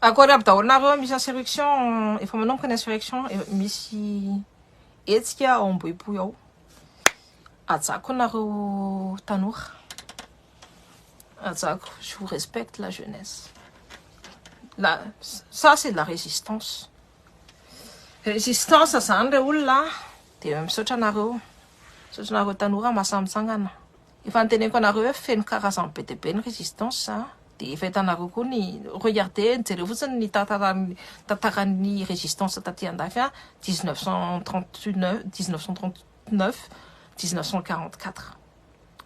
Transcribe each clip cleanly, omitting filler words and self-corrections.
Akory aby daholo nareo misy insurrection efa manomboka ny insurrection misy etsika ao Ambohipo ao. Ajako nareo tanora. Ajako, je vous respecte la jeunesse. Ça c'est de la résistance. Résistance zany re olona de misaotra nareo. Misaotra nareo tanora mahasamitsangana. Efa niteneniko anareo hoe feno karazany be dia be ny résistance de efa hitanareo koa ny regardez nijery fotsiny ny tantaran'ny résistance taty andafy 1939 1944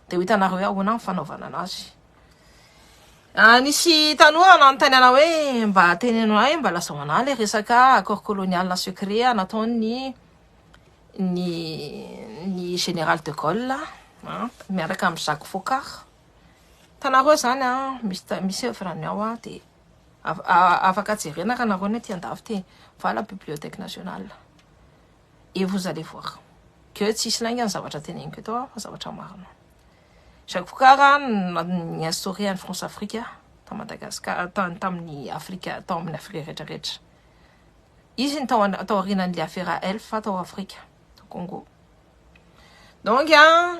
de ho hitanareo ahoana ny fanaovana anazy. Nisy tanora nanontaniana hoe mba teneno ahy mba lazahoana le resaka accord colonial secret nataony ny général de Gaulle miaraka amin'ny Jacques Foccart. Tanareo zany misy œuvrany ao de afaka jerena raha nareo ny aty andafy te va la bibliothèque nationale et vous allez voir que tsisy lainga ny zavatra teneniko eto fa zavatra marina. Jacques Foccart ny historien France-Afrique ta Madagascar tamin'ny Afrika tao amin'ny Afrika rehetrarehetra. Izy ny tao aorianan'le affaire elf tao Afrika Congo. Donc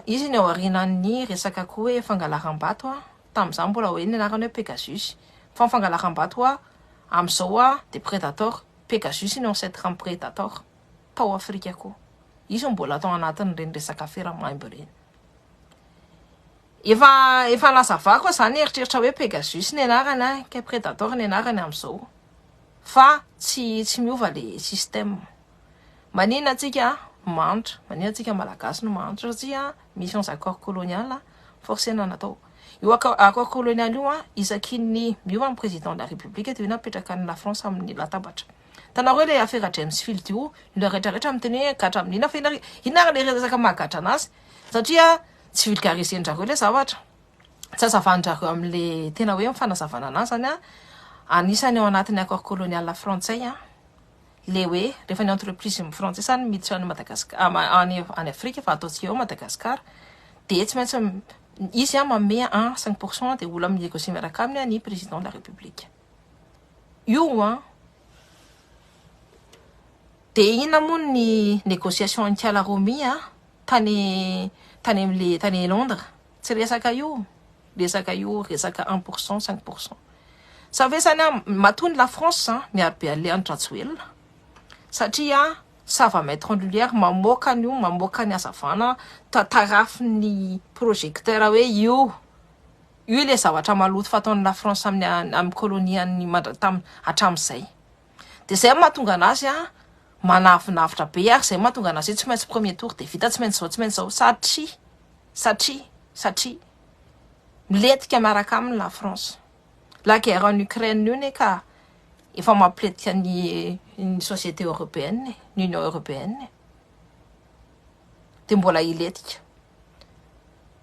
izy ny ao aorianan'ny resaka koa hoe fangalaram-bato tamin'izany mbola hoe ny anarany hoe Pegasus. Fa ny fangalaram-bato amin'izao de Predator Pegasus ny ancêtre Predator tao Afrika koa. Izy mbola tao anatin'ireny resaka affaire maimbo reny. Efa nazava koa zany eritreritra hoe Pegasus ny anarany ke Predator ny anarany amin'izao. Fa tsy miova le système. Manina atsika mantra, manina atsika malagasy no mantra satria misy an accord colonial forcément natao. Io accord colonial io isaky ny miova ny président de la République de napetraka ny la France amin'ny latabatra. Tanareo le affaire James Field io ny rehetrarehetra miteny gatra amin'ina fa inona le resaka mahagatra anazy satria tsy vulgarisen'jareo le zavatra. Tsy azavan'jareo amin'le tena hoe mifanazavana anazy zany anisany ao anatin'ny accord colonial frantsay le hoe rehefa ny entreprise français zany miditra any Madagascar any Afrika fa ataontsika eo Madagascar de tsy maintsy izy manome 5% de olona amin'ny négocier miaraka aminy ny président de la République. Io de inona moa ny négociation antiala Romy tany Londres. Tsy resaka io resaka 1% 5%. Ça veut zany matony la France miarbe le andratswell satria ça va mettre en lumière mamoaka ny azavana tarafiny projecteur hoe io le zavatra maloto fataon'ny la France amin'ny colonie any hatramin'izay. De zay mahatonga anazy manavinavitra be ary zay mahatonga anazy tsy maintsy premier tour de vita tsy maintsy zao satria miletika miaraka amin'ny la France. La guerre en Ukraine io ka efa mampiletika ny société européenne, l'Union européenne. De mbola iletika.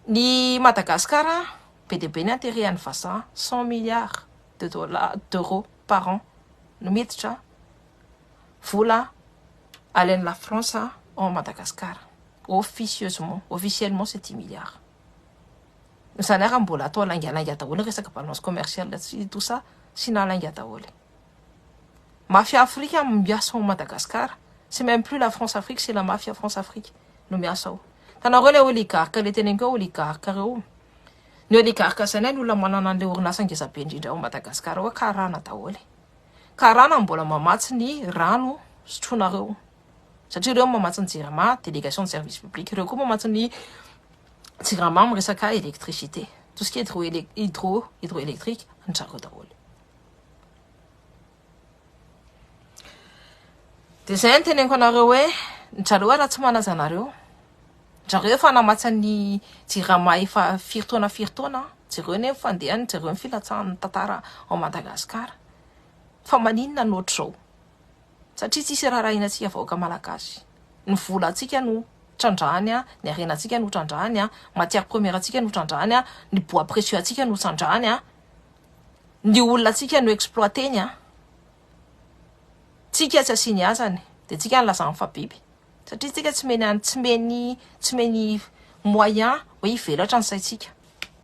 Ny Madagascar be dia be ny atterré-any vazaha 100 milliards d'euros par an no miditra vola alain'ny la France en Madagascar. Officiellement c'est 10 milliards. Zany ara mbola atao lainga daholo resaka balance commerciale tout ça sina lainga daholo. Mafia Afrique miasa au Madagascar, c'est même plus la France-Afrique, c'est la mafia France-Afrique no miasa ao. Tanareo le oligarque le teneniko oligarque reo. Ny oligarque zany olona manana an'le orinasa ngezabe indrindra ao Madagascar ao karana daholo. Karana mbola mamatsy ny rano sotronareo. Satria reo mamatsy ny JIRAMA, délégation de service public, reo koa mamatsy ny JIRAMA resaka électricité. Tout ce qui est hydroélectrique, anjareo daholo. De zay teneniko anareo hoe jareo raha tsy manaja anareo. Jareo efa namatsy ny JIRAMA efa firtaona jareo ny fandehany jareo ny filatsahany tantara ao Madagascar. Fa maninona notra zao? Satria tsisy raharaina atsika vahoaka malagasy. Ny vola atsika no trandrahany ny arena atsika no trandrahany matière première atsika no trandrahany ny bois précieux atsika no trandrahany ny olona atsika no exploiteny tsika tsy asiny azany de tsika nylazany fa biby satria tsika tsy meny moyen hoe ivelatra ny saitsika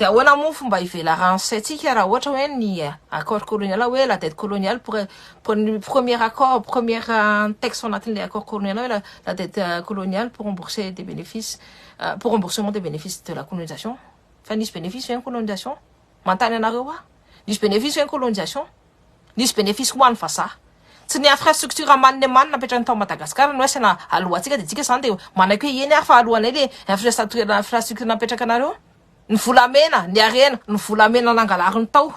de ahoana moa fomba ivela ransaitsika raha ohatra hoe ny accord colonial hoe la dette coloniale pour le premier accord, premier texte anatin'ilay accord colonial hoe la dette coloniale pour rembourser des bénéfices, pour remboursement des bénéfices de la colonisation. Fa nisy bénéfice hoe colonisation mantany anareo a nisy bénéfice hoe colonisation, nisy bénéfice ho an'ny vazaha. Tsy ny infrastructure manina manina napetrany tao Madagasikara no hoe asana alohantsika de tsika zany de manaiky hoe eny fa alohanay le infrastructure napetraka anareo. Ny volamena, ny arena, ny volamena nangalariny tao.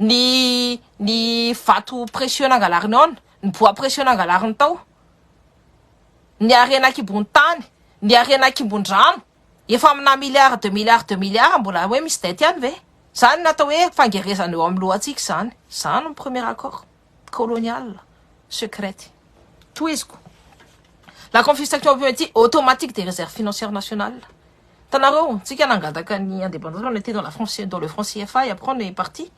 Ny vato précieux nangalariny ao, ny bois précieux nangalariny tao. Ny arena kibony tany, ny arena kibon-drano, efa amina milliard, 2 milliards, 2 milliards mbola hoe misy dette ihany ve? Zany natao hoe fangerezana eo amin'ny lohantsika zany. Zany ny premier accord colonial secrète. Toiziko. La confiscation automatique des réserves financières nationales. Tanareo, tsika nangataka ny indépendance, on était dans le franc CFA et après on est parti.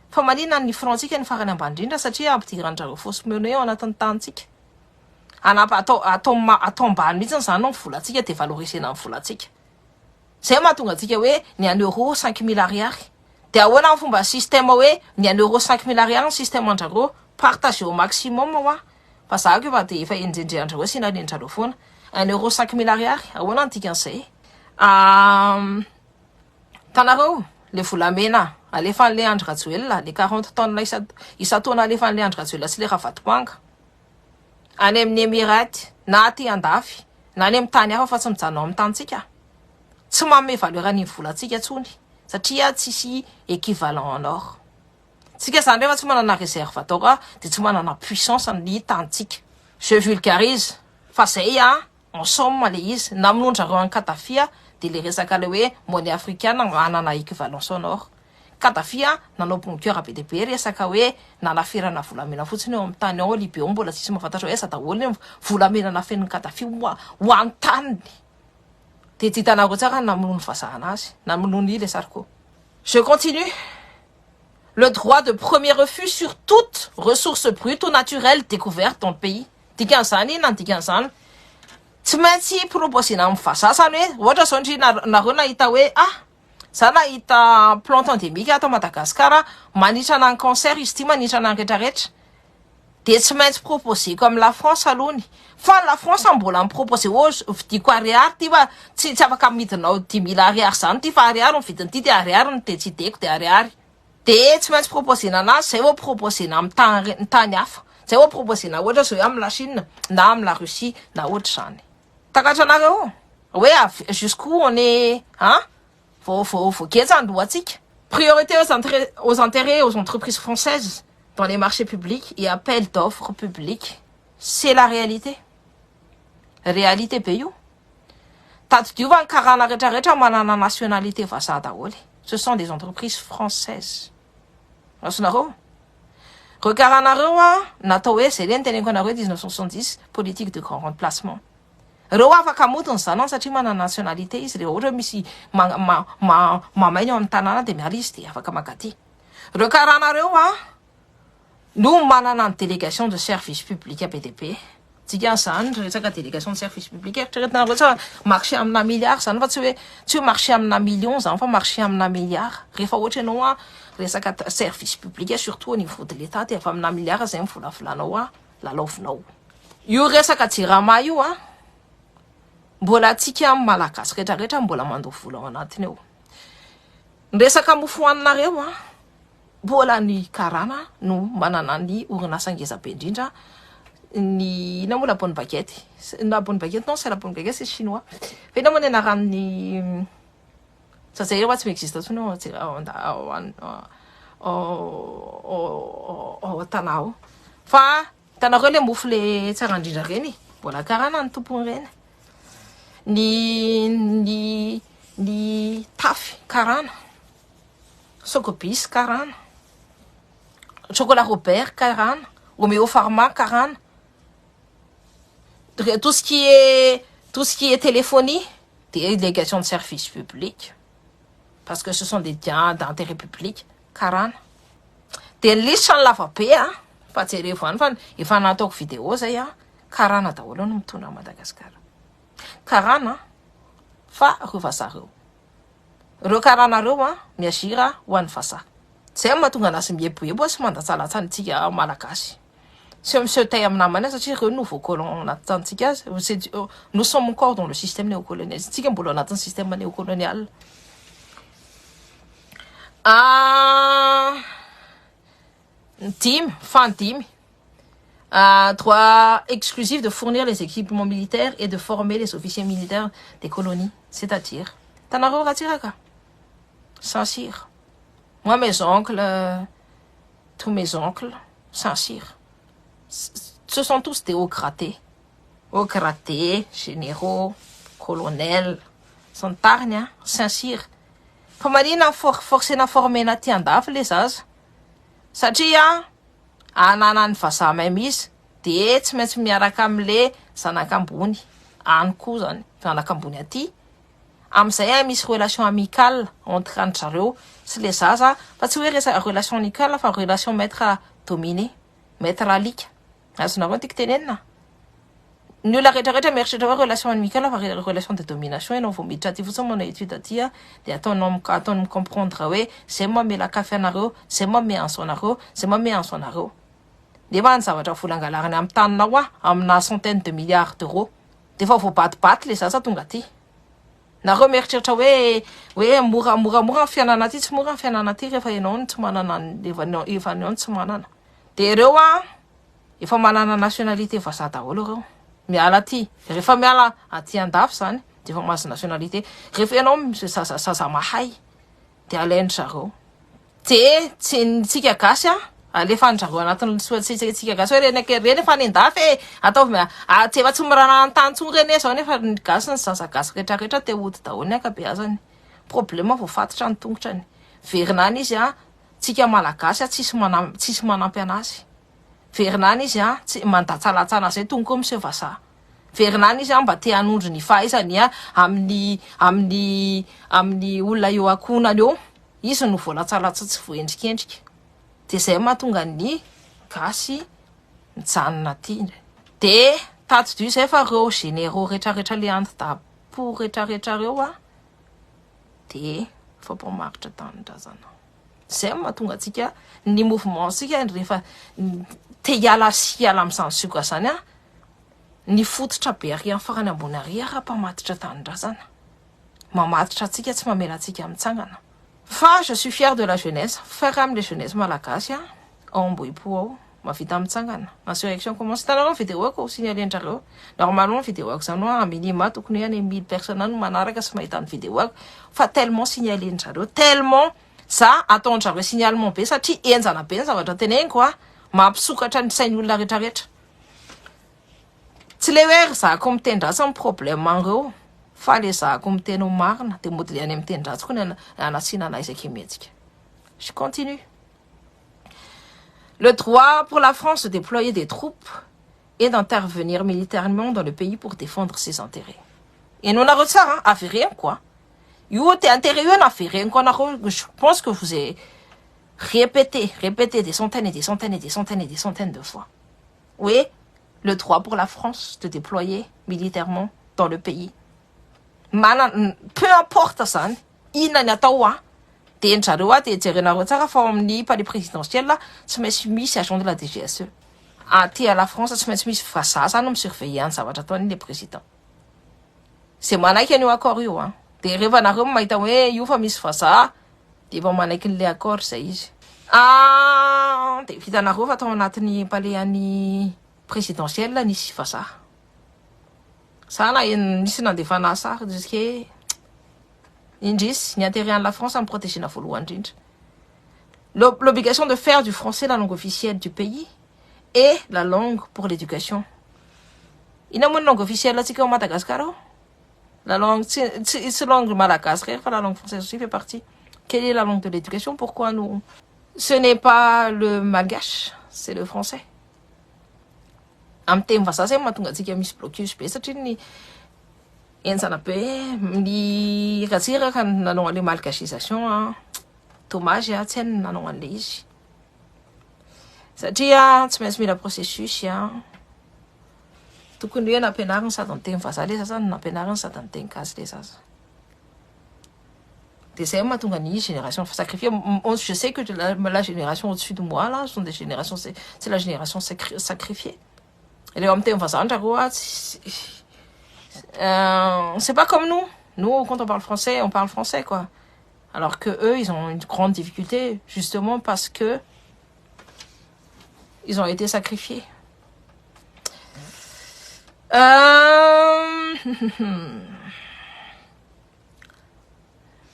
Fa manina ny franc tsika ny farany ambany indrindra satria ampidiran-jareo fausse monnaie ao anatin'ny tantsika. Atao ambany mihitsy zany ny volantsika de valorisena ny volantsika. Zay mahatonga atsika hoe ny en euro 5 000 ariary. De ahoana ny fomba système hoe ny en euro 5 000 ariary ny système anjareo partage au maximum wa. Fa za ko fa de efa enjenjeanjareo sy nalenjareo foana. 1 euro 5 000 ariary. Ahoana ny dikan'izay? Tanareo le volamena alefan'le Andry Rajoelina le 40 tonnes isa-taona alefan'le Andry Rajoelina sy le Ravatomanga any amin'ny Emiraty na aty andafy na any amin'ny tany hafa fa tsy mijanona amin'ny tantsika tsy manome valeur an'iny volantsika tsony satria tsisy équivalent en or. Tsika zany rehefa tsy manana réserve d'or de tsy manana puissance ny tantsika. Je vulgarise fa zay en somme le izy namonondrareo any Kadhafi de le resaka le hoe monnaie africaine manana équivalence en or. Kadhafi nanao bunker be debe resaka hoe nanafirana volamena fotsiny eo amin'ny tany ao Libye ao mbola tsisy mahafantatra hoe asa daholo ny volamena nafen'ny Kadhafi ho an-taniny. De titanareo tsara namono ny vazahana azy, namono le Sarko. Je continue. Le droit de premier refus sur toute ressource brute ou naturelle découverte dans le pays. Dikan'izany na dikan'izany tsy maintsy proposena amin'ny vazaha zany hoe ohatra zao ndry nareo nahita hoe za nahita plante endémique ato Madagasikara manitrana ny cancer izy ty manitrana ny rehetrarehetra de tsy maintsy proposé comme la France alohany fa la France mbola miproposé vidiko ariary ty fa tsy afaka midinao 10 000 ariary zany ty fa ariary mividiny ty de ariary ny decideko de ariary de tsy maintsy proposena anazy zay ho proposena amin'ny tany hafa zay ho proposena ohatra zao amin'ny la Chine na amin'ny la Russie na ohatra zany. Takatranareo hoe jusqu'où on est faut ketsa loatsika. Priorité aux intérêts aux entreprises françaises dans les marchés publics et appel d'offres publics. C'est la réalité. Réalité be io. Tadidiova ny karana rehetrarehetra manana nationalité vazaha daholo. Ce sont des entreprises françaises. Rasonareo. Regaranareo natao hoe zay le niteneniko anareo 1970 politique de grand remplacement. Reo afaka modiny zany satria manana nationalité izy reo ohatra misy mamainy ao amin'ny tanàna de miala izy de afaka magaty. Reo karanareo no manana ny délégation de service public à BDP. Dikan'izany resaka délégation de service public eritreretinareo tsara marché amina milliard zany fa tsy hoe marché amina million zany fa marché amina milliard. Rehefa ohatra ianao resaka service public surtout au niveau de l'état de efa amina milliard zay mivolavolanao lalaovinao. Io resaka jirama io mbola atsika malagasy rehetrarehetra mbola mandoa vola ao anatiny eo. Ny resaka mofo haninareo mbola ny karana no manana ny orinasa ngeza be indrindra ni na moa la bonne baguette. La bonne baguette non, c'est la bonne baguette, c'est chinois. Fait na monena ranny ça c'est what existe tout non tanao. Fa tanareo le mofo le tsara indrindra reny mbola karana ny tompony reny. Ni tafy karana, Socobis karana, chocolat Robert karana, Romeo Pharma karana. Tout ce qui est téléphonie, délégation de service public, parce que ce sont des biens d'intérêt public karana. De lisany lavabe fa tsy revo fa efa nataoko vidéo zay karana daholo no mitondra Madagasikara. Karana fa reo vazareo. reo karanareo a miazira ho an'ny vazaha zay mahatonga anazy mieboebo sy mandatsalatsany tsika malagasy sy monsieur tay aminamana satria reo nouveau colon anaty tantsika azy nous sommes encore dans le système néocolonial tsika mbola anatin'ny système néocolonial dimy droit exclusif de fournir les équipements militaires et de former les officiers militaires des colonies, c'est-à-dire tanareo ratiraka Saint-Cyr. Moi mes oncles tous mes oncles Saint-Cyr ce sont tous des hauts gradés généraux colonels sont tarnia Saint-Cyr fa marina forcena formena ty andafy le zaza satria ananany vazaha maimisy de tsy maintsy miaraka am'le zanakambony any koa zany zanakambony aty am'izay misy relation amicale entre any zareo sy le zaza fa tsy hoe relation amicale fa relation maître dominé maître alika azonareo tiky tenenina ny olona rehetrarehetra mieritrretra hoe relation amicale fa relation de domination ianao vao miditra aty fotsiny manao étude aty de ataony comprendre hoe zay mamela kafe anareo zay mame anso anareo zay mame anso anareo nefa ny zavatra volangalarany amin'ny taninao amina centaine de milliards d'euros de fa voabatibaty le zaza tonga aty nareo mieritreritra hoe moramora ny fianana aty tsy mora ny fianana aty rehefa ianao ny tsy manana efa anao ny tsy manana de reo efa manana nationalité vazaha daholo reo miala aty rehefa miala aty andafy zany de efa mahazo nationalité rehefa ianao zaza mahay de alainy zareo de tsika gasy alefa andrareo anatin'ny tsika gasy hoe reny efa ny andafy ataovy tsy efa tsy mirana an-tany reny zao nefa ny gasy ny zaza gasy rehetrarehetra te hody daholo ny akabeazany problema voafatotra ny tongotrany verinany izy tsika malagasy tsisy manampy anazy verinany izy tsy mandatsalatsana zay tonga koa monsieur vazaha verinany izy mba te hanondro ny fahaizany amin'ny olona eo akonany eo izy no voalatsalatsa tsy voendrikendrika de zay mahatonga ny gasy mijanona aty de tato dio zay fa reo généraux rehetrarehetra le anti-dapo rehetrarehetra reo de fampamaritra tanindrazana zay mahatonga atsika ny mouvement sika rehefa te hiala am'izany suka zany ny fototra be ary amin'ny farany ambony ary raha-pamatitra tanindrazana mamatitra atsika tsy mamela atsika mitsangana fa je suis fier de la jeunesse faire am'le jeunesse malagasy amboipo ao mavita mitsangana insurrection commence hitanareo ny vidéo ako signalendrareo normalement vidéo ako zany a minima tokony hoe any 1000 personnes no manaraka sy mahita ny vidéo ako fa tellement signalendrareo tellement za ataondrareo signalement be satria enjana be ny zavatra teneniko mampisokatra ny sain'ny olona rehetrarehetra tsy le hoe zako mitendratsy ny problème anreo fa le zako miteny ho marina de mody le any amin'ny tendratsy koa ny anatsinana isaky mihetsika. Je continue. Le droit pour la France de déployer des troupes et d'intervenir militairement dans le pays pour défendre ses intérêts. Et nous n'avons ça, affaire quoi. Yo t'es intérêt à faire quoi. Je pense que vous avez répété des centaines et des centaines et des centaines et des centaines de fois. Oui, le droit pour la France de déployer militairement dans le pays. Peu importe ça, il n'en a pas. De jerenareo tsara fa amin'ny palais présidentiel tsy maintsy misy agent de la DGSE aty à la France tsy maintsy misy vazaha zany misurveiller ny zavatra ataon'le président c'est manaiky an'io accord io de rehefa nareo mahita hoe io fa misy vazaha de efa manaiky n'le accord zay izy de vitanareo fa tao anatin'ny palais any présidentiel nisy vazaha sana nisy nandefana sary jusque Indis, ni intérêt à la France à me protéger na l'obligation de faire du français la langue officielle du pays et la langue pour l'éducation. Il y a une langue officielle là, c'est comme Madagascar. La langue, c'est langue malagasy, la langue française aussi fait partie. Quelle est la langue de l'éducation? Pourquoi nous? Ce n'est pas le malgache, c'est le français. Am tempo vazaha zay mahatonga antsika misy blocus be satria ny ensana be ny ratsiraka nanao an'le malgasisation dommage tsy hainy nanao an'le izy satria tsy maintsy mila processus tokony hoe nampianariny sady ny teny vazaha le zaza no nampianariny sady ny teny gasy le zaza C'est ma génération sacrifiée. Je sais que la génération au-dessus de moi, là, sont des générations, c'est la génération sacrifiée. Et les hommes, c'est pas comme nous. Nous, quand on parle français, quoi. Alors que eux, ils ont une grande difficulté, justement parce que ils ont été sacrifiés.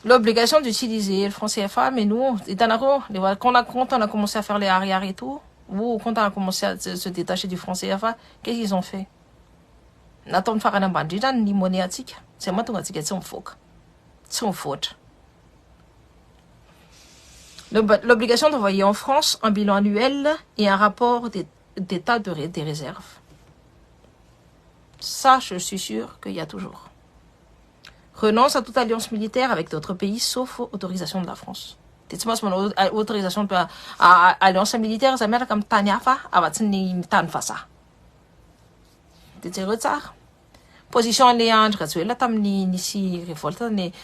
L'obligation d'utiliser le franc CFA, mais nous, quand on a commencé à faire les arrières et tout, ou quand on a commencé à se détacher du franc CFA, qu'est-ce qu'ils ont fait? N'attendent pas un bandit, ni monéatique. C'est moi, c'est son faute. L'obligation d'envoyer en France un bilan annuel et un rapport d'état des réserves. Ça, je suis sûre qu'il y a toujours. Renonce à toute alliance militaire avec d'autres pays, sauf autorisation de la France. Autorisation de alliance militaire, ça mère comme Tanyafa, avatini Tanfasa. Position Léandre, tu es là, tamni nisi révolte,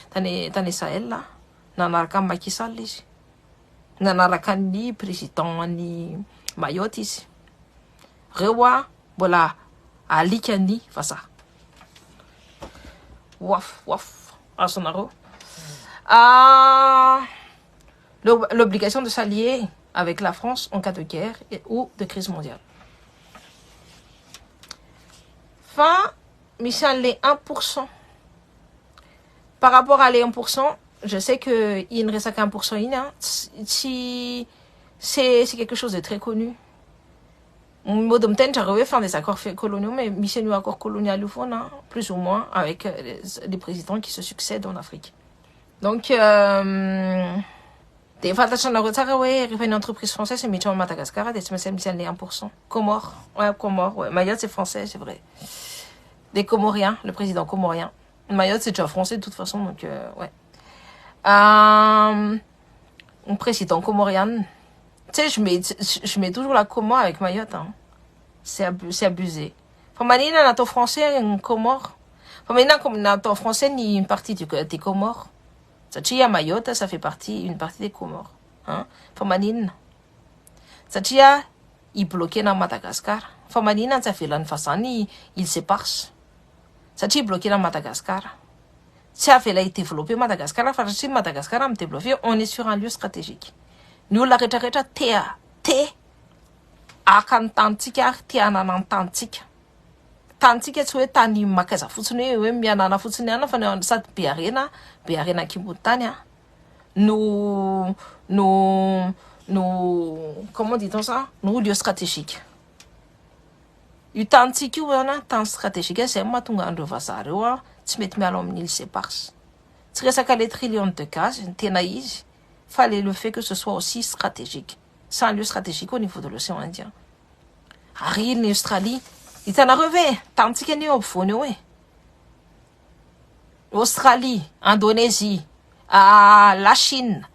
tane Sahel là, nanaraka Macky Sall ici. Nanaraka ni président ni Mayotte ici. Rewa, voilà, alikani, fasa. Waf, Asonaro. L'obligation de s'allier avec la France en cas de guerre ou de crise mondiale. Enfin, Michel, les 1%. Par rapport à les 1%, je sais qu'il ne reste qu'à 1%. C'est quelque chose de très connu. Modem j'arrive à faire des accords coloniaux, mais Michel nous accords coloniaux plus ou moins avec les présidents qui se succèdent en Afrique. Donc, des fois, une entreprise française, c'est Michel Madagascar, des Michel les 1%. Comores, ouais. Mayotte, c'est français, c'est vrai. Des Comoriens, le président comorien. Mayotte, c'est déjà français de toute façon, donc, ouais. Un président comorien. Tu sais, je mets toujours la Comore avec Mayotte. Hein. C'est abusé. Famanina n'a ton français un Comore. Famanina n'a ton français ni une partie des Comores. Ça tia Mayotte, ça fait une partie des Comores. Hein. Famanina. Ça tia, il bloquait dans Madagascar. Famanina, ça fait l'anfasani, il s'éparse. Ça tia bloqué dans Madagascar. Ça fait là, il développé Madagascar. Si Madagascar a développé, on est sur un lieu stratégique. Nous la retareta te akan tantika te ananan tantika tantika tsy hoe tany makaiza fotsiny hoe mianana fotsiny ana fa ne sady be arena kimbotany a no comment dit-on ça no lieu stratégique io tantika io ana tany stratégique zay mahatonga andreo vazareo a tsy mety miala amin'ny île Séparse tsy resaka les trillions de gaz tena izy fallait le fait que ce soit aussi stratégique. C'est un lieu stratégique au niveau de l'océan Indien. Aril, l'Australie, il en a relevé. Tant qu'il y a au fond, Australie, Indonésie, la Chine,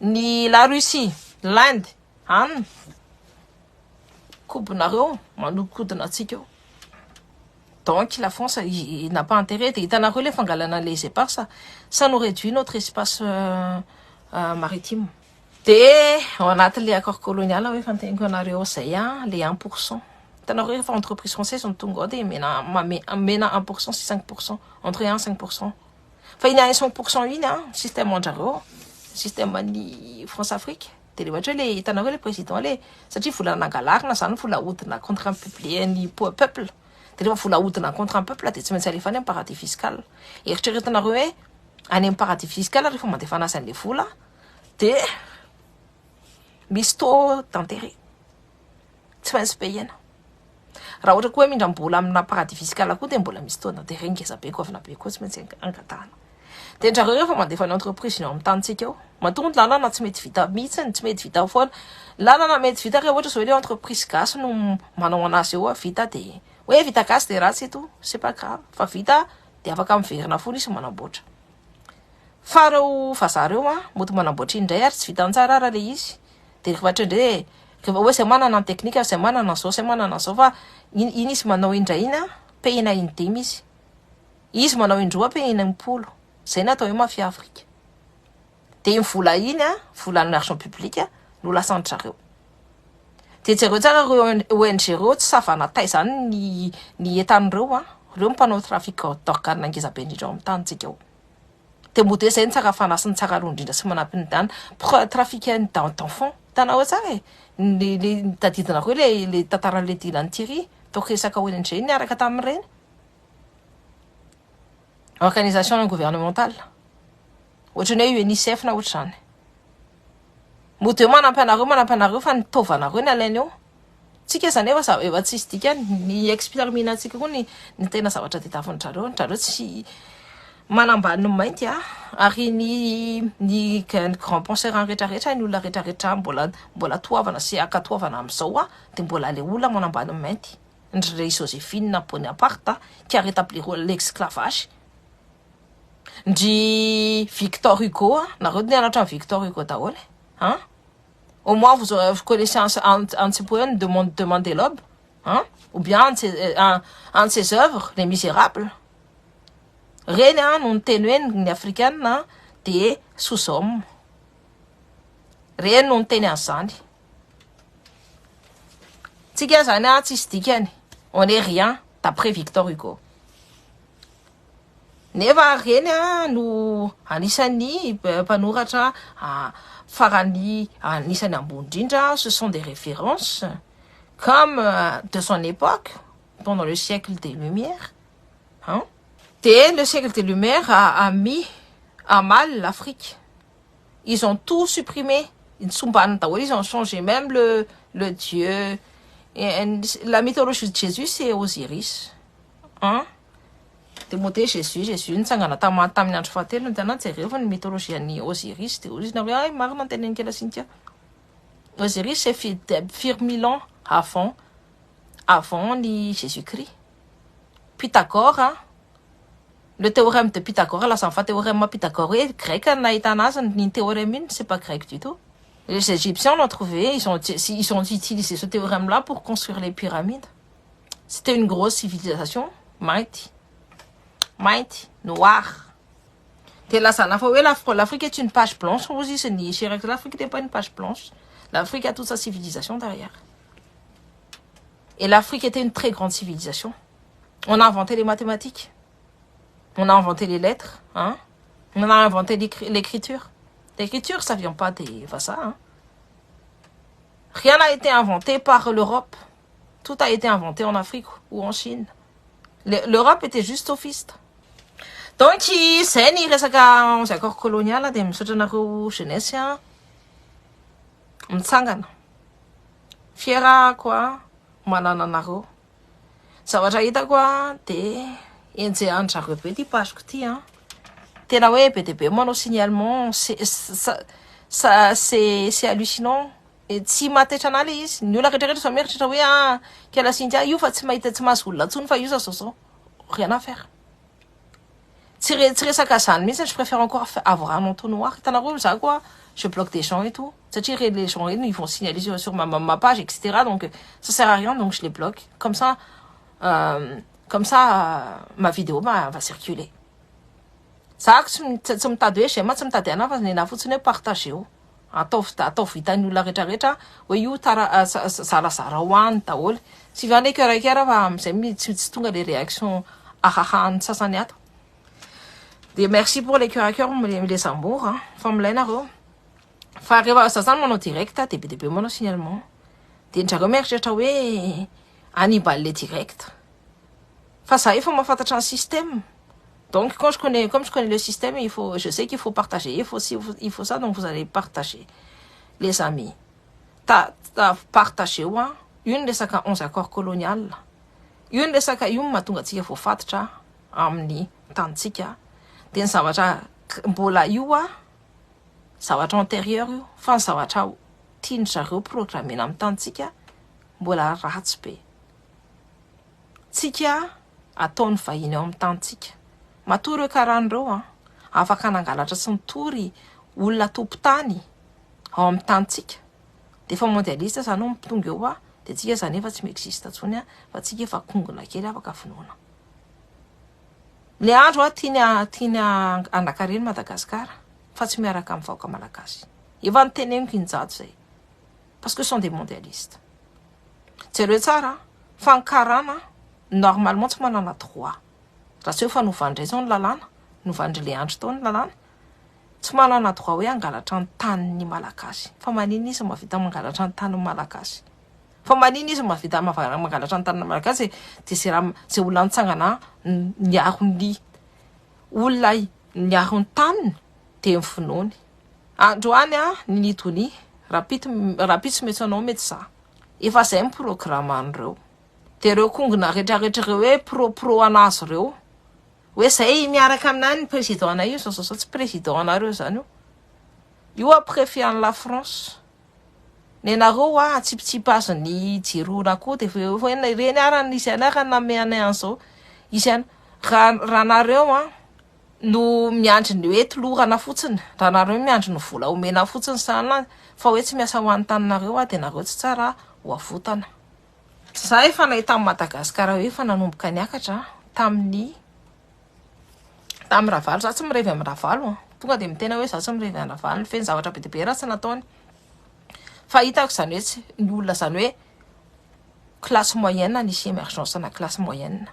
ni la Russie, l'Inde, hein? Coupe Naro, Manu Kudanatiko. Donc la France n'a pas intérêt. Il en a relevé, Fangalana laissé par ça. Ça nous réduit notre espace. Maritime. On a les accords coloniaux, oui, quand on a réussi les 1%. T'as les entreprises françaises sont tout godées, mais 1%, c'est 5%. Entre 1 et 5%. Enfin, il y a 5%, oui, système mondial, système France-Afrique. T'as les présidents, ça dit, il faut la nagalar, ça il faut la route contre un peuple, ni pour un peuple. T'as il faut la route contre un peuple, t'as dit, c'est un paradis fiscal. Et je te dis, un paradis fiscal, il faut me défendre à des fous là. T'es misto d'enterré. Tu vas se payer. Raotra koa mindra mbola amina paradis fiscal koa dia mbola misy tao d'enterré ngeza be koa avy nabe koa tsy maintsy angatahana. Dia ndrareo rehefa mandefa ny entreprise eo amin'ny tantsika eo. Matongo lalana tsy mety vita mihitsy, tsy mety vita foana. Lalana mety vita rehefa ohatra zao ilay entreprise gasy no manao anazy eo vita dia hoe vita gasy dia ratsy eto, c'est pas grave. Fa vita dia afaka miverina foana izy manamboatra. Fa reo vazareo moto manamboatra indray ary tsy vitan-tsara ara le izy. Dia rehefa indray rehefa hoe zay manana ny teknika, zay manana zao, zay manana zao fa iny izy manao indray pehina indimy izy. Izy manao indroa pehina impolo. Zay natao hoe mafia Afrika. de mivola iny a volan'ny argent public no lasantrareo de jereo tsara reo ONG reo tsy savana tay zany ny etan'ireo a reo mpanao trafic d'organe angezabe indrindra ao amin'ny tanitsika ao de mode zay ny tsara fanasiny tsara aloha indrindra sy manampiny dany trafiquant d'enfant tanao tsara le tadidina reo le tantaran'le dilan'ny Thierry donc resaka ONG niaraka tamin'ireny organisation non gouvernementale ohatrany hoe UNICEF na ohatr'izany mode manampianareo fa nitovanareo ny alainy eo tsika zany efa tsisy dikany ny exterminatsika koa ny tena zavatra tetafontrareo tsy manambany mainty ary ny grand penseur rehetrarehetra ny olona rehetrarehetra mbola toavana sy akatoavana amin'izao de mbola le olona manambany mainty ndry Joséphine Bonaparte qui a rétabli l'esclavage ndry Victor Hugo nareo nianatra Victor Hugo daholo au moins vous connaissez un petit poème de Mandela ou bien un de ses œuvres Les Misérables reny no niteny hoe ny africaine de sous-homme reny no niteny an'izany tsika zany tsisy dikany on est rien d'après Victor Hugo nefa reny no anisan'ny mpanoratra farany anisan'ny ambony indrindra ce sont des références comme de son époque pendant le siècle des Lumières le siècle des Lumières a mis à mal l'Afrique. Ils ont tout supprimé. Ils ont changé même le Dieu. Et la mythologie de Jésus, c'est Osiris. Démonter Jésus, une sangana tamin andro fahatelo ny tanana jereo ny mythologie ny Osiris de Osiris na hoe marina tenen'ny kela sintia. Osiris c'est 4000 ans avant ni Jésus-Christ. Pythagore le théorème de Pythagore, là, ça en fait théorème pythagorien grec, ni théorème, c'est pas grec du tout. Les Égyptiens l'ont trouvé, ils ont utilisé ce théorème-là pour construire les pyramides. C'était une grosse civilisation, mighty, noire. Et là, ça n'a pas l'Afrique est une page blanche, aussi, c'est ni l'Afrique n'est pas une page blanche. L'Afrique a toute sa civilisation derrière. Et l'Afrique était une très grande civilisation. On a inventé les mathématiques. On a inventé les lettres, on a inventé l'écriture. L'écriture, ça vient pas des ça. Rien n'a été inventé par l'Europe. Tout a été inventé en Afrique ou en Chine. L'Europe était juste sophiste. Donc, c'est ni resaka accord colonial de misotra nareo jeunesse mitsangana. Fiera quoi, manana nareo. Zavatra hitako de enjehan'zareo be ty pasiko ty tena hoe be de be manao signalement c'est hallucinant tsy matetra ana le izy ny olona rehetrarehetra fa meritratra hoe kela sintia io fa tsy mahita tsy mahazo olona tsony fa io zao rien à faire tsy resaka zany mihitsy je préfère encore avoir un entonnoir hitanareo za koa je bloque des gens et tout satria les gens ils vont signaler sur ma page etc donc ça sert à rien donc je les bloque comme ça ma vidéo va circuler. Ça, tsy mitady hoe j'aime tsy mitady ana fa nena fotsiny hoe partager atao vitan'ny olona rehetrarehetra hoe io zarazara hoany daholo sy vane cœur fa amizay tsy tonga les réactions ahahany sasany ato. De merci pour les cœur à cœur les amours fa milay nareo fa rehefa zazany manao direct de be de be manao signalement de ndrareo meritreritra hoe anibale le direct. Fa ça, il faut m'affatatra un système. Donc, comme je connais le système, je sais qu'il faut partager. Il faut ça, donc vous allez partager. Les amis. T'as partagé, une des 11 accords coloniales. Une des matunga tika faut fatcha, amni, tantika. Den savatra, mbola yua, savatra antérieur, fan savatra, tin charo programme nam tantika, mbola ratspe. Tika, ataony vahiny ao amin'ny tantsika matory hoe karahan'ireo afaka nangalatra sy mitory olona tompo-tany ao amin'ny tantsika de efa mondialiste zany ao tonga eo de tsika zany efa tsy existe ntsony fa tsika efa kongona kely afaka finoana le andro tiany anakareny Madagasikara fa tsy miaraka amin'ny vahoaka malagasy. Efa nyteneniko injato zay. Parce que ce sont des mondialistes. Jereo tsara fa ny karana normalement tsy manana droit. Raha tsy hoe fa novandray zao ny lalàna, novandry le andro tao ny lalàna, tsy manana droit hoe angalatra ny tanin'ny malagasy. Fa manina izy mahavita mangalatra ny tanin'ny malagasy. Fa manina izy mahavita mangalatra ny tanin'ny malagasy dia zay olona nitsangana niaro ny olona niaro ny taniny dia mifinoany. Androany ny nidony rapito tsy mety anao mety za. Efa zay miprograma an'ireo. Dia ireo kongona rehetrarehetra ireo hoe pro anazy ireo. Hoe zay miaraka aminany ny président io sao tsy président anareo zany io. Io préfet en la France. Ny anareo atsipitsipa azy ny jirona koa dia reny arany isy anarany nameanay an'izao. Isy raha nareo no miandry ny hoe tolorana fotsiny. Raha nareo miandry ny vola omena fotsiny sana fa hoe tsy miasa ho an'ny taninareo dia nareo tsy tsara ho avotana. Za efa nahita amin'ny Madagasikara hoe efa nanomboka niakatra tamin'ny Ravalo. Za tsy mirevy amin'ny Ravalo. Tonga dia mitena hoe za tsy mirevy amin'ny Ravalo. Ny feny zavatra be dia be raha tsy nataony. Fa hitako zany hoe ny olona zany hoe classe moyenne nisy émergence na classe moyenne.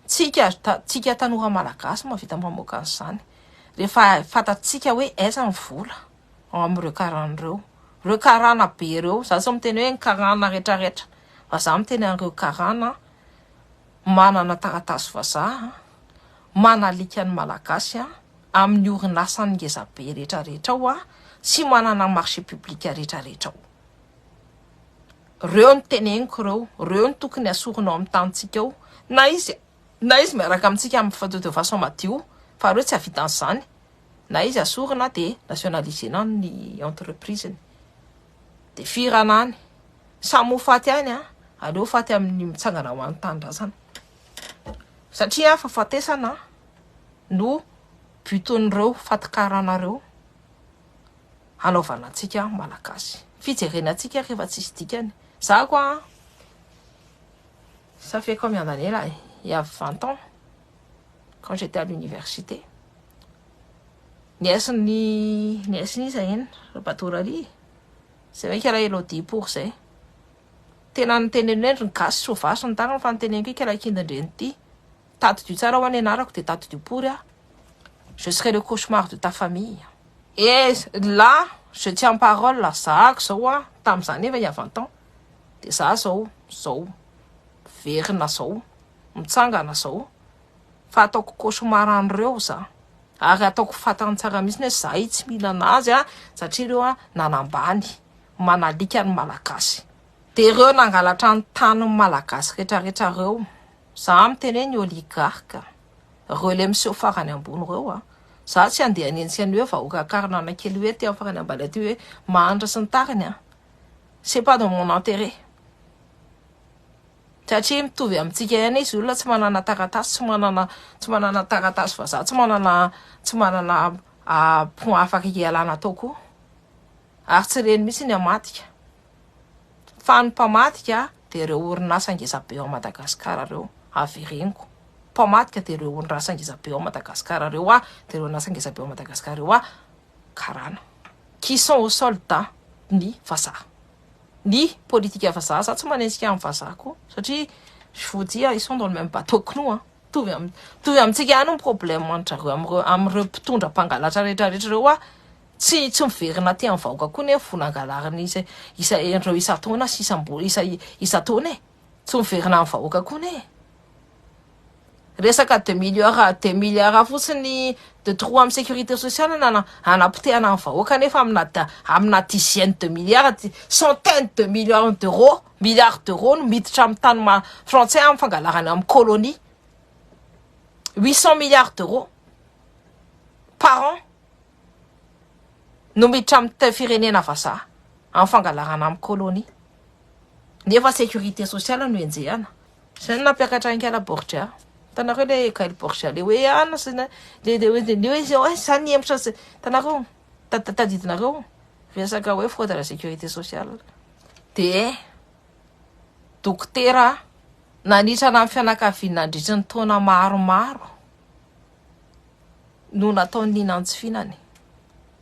Tsika tanora malagasy mahavita mamoaka an'izany. Rehefa fantatsika hoe aiza ny vola amin'ireo karan'ireo. Ireo karana be ireo. Za tsy miteny hoe ny karana rehetrarehetra. Fa za miteny an'ireo karana manana taratasy vazaha, manalika ny malagasy amin'ny orinasany ngezabe rehetrarehetra ao sy manana marché public rehetrarehetra ao. Reo ny teneniko reo ny tokony asorinao amin'ny tanitsika ao. Na izy miaraka amintsika amin'ny faton madio fa reo tsy havita an'izany. Na izy asorina dia nationalisena ny entreprise. Dia firanany samy ho faty any aleo faty amin'ny mitsangana ho an'ny tanindrazana. Satria fa fatesana no buton'ireo fatikaranareo hanaovana antsika malagasy. Fijerena antsika rehefa tsisy dikany. Za koa ça fait combien d'années là? Il y a 20 ans quand j'étais à l'université. Niaisy zay iny Batorali. C'est vrai qu'elle a élodie pour ça. Tena niteneniny endry ny gasy sauvage ny tanana fa niteneniko kela kindandreny ity. Tato-dio tsara ho any anarako dia tato-dio pory je serai le cauchemar de ta famille. Et là, je tiens parole là, zahako zao tamin'izany efa il y a 20 ans. Dia za zao verina zao, mitsangana zao. Fa ataoko cauchemar an'ireo za. Ary ataoko fatany tsara mihitsy hoe za tsy mila anazy satria ireo nanambany, manalika ny malagasy. Dia ireo nangalatra ny tanin'ny malagasy rehetrarehetra ireo. Za miteny ny oligarque. Reo le miseho farany ambony ireo za tsy andeha anentsika ny hoe vahoaka karinana kely hoe ty amin'ny farany ambany aty hoe mahantra sy ny tariny c'est pas dans mon intérêt. Satria mitovy amintsika ihany izy olona tsy manana taratasy, tsy manana taratasy fa za tsy manana point afaka hialana atao koa. Ary tsy reny mihitsy ny hamadika. Fa ny mpamadika dia ireo orinasa ngezabe ao Madagasikara ireo avereniko. Mpamadika dia ireo orinasa ngezabe ao Madagasikara ireo dia ireo orinasa ngezabe ao Madagasikara ireo karana. Qui sont aux soldats ny vazaha. Ny politique vazaha, za tsy manentsika amin'ny vazaha koa satria je vous dis ils sont dans le même bateau que nous. Tovy amintsika ihany ny problème antrareo amin'ireo mpitondra mpangalatra rehetrarehetra ireo tsy miverina aty amin'ny vahoaka koa nefa vonangalarina ireo isa-taona sy isa-taona tsy miverina amin'ny vahoaka koa ne. Resaka 2 milliards fotsiny de trou amin'ny sécurité sociale anapotehana amin'ny vahoaka nefa amina dizaine de milliards, centaine de milliards d'euros no miditra amin'ny tany français amin'ny fangalarana amin'ny colonie. 800 milliards d'euros par an no miditra amin'ny firenena vazaha amin'ny fangalarana amin'ny colonie. Nefa sécurité sociale no enjehana. Zany nampiakatra Ankala Borgia. Tanareo le Gaël Borgia le hoe le zany emitra tanareo tadidinareo resaka hoe fraude à la sécurité sociale. Dia dokotera nanitrana amin'ny fianakaviana nandritra ny taona maromaro no nataony ninantsifinany.